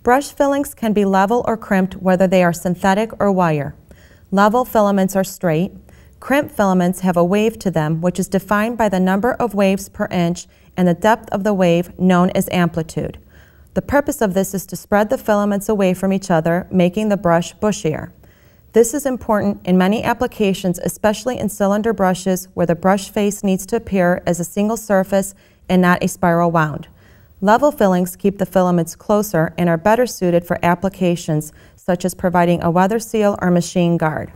Brush fillings can be level or crimped, whether they are synthetic or wire. Level filaments are straight. Crimped filaments have a wave to them, which is defined by the number of waves per inch and the depth of the wave, known as amplitude. The purpose of this is to spread the filaments away from each other, making the brush bushier. This is important in many applications, especially in cylinder brushes where the brush face needs to appear as a single surface and not a spiral wound. Level fillings keep the filaments closer and are better suited for applications such as providing a weather seal or machine guard.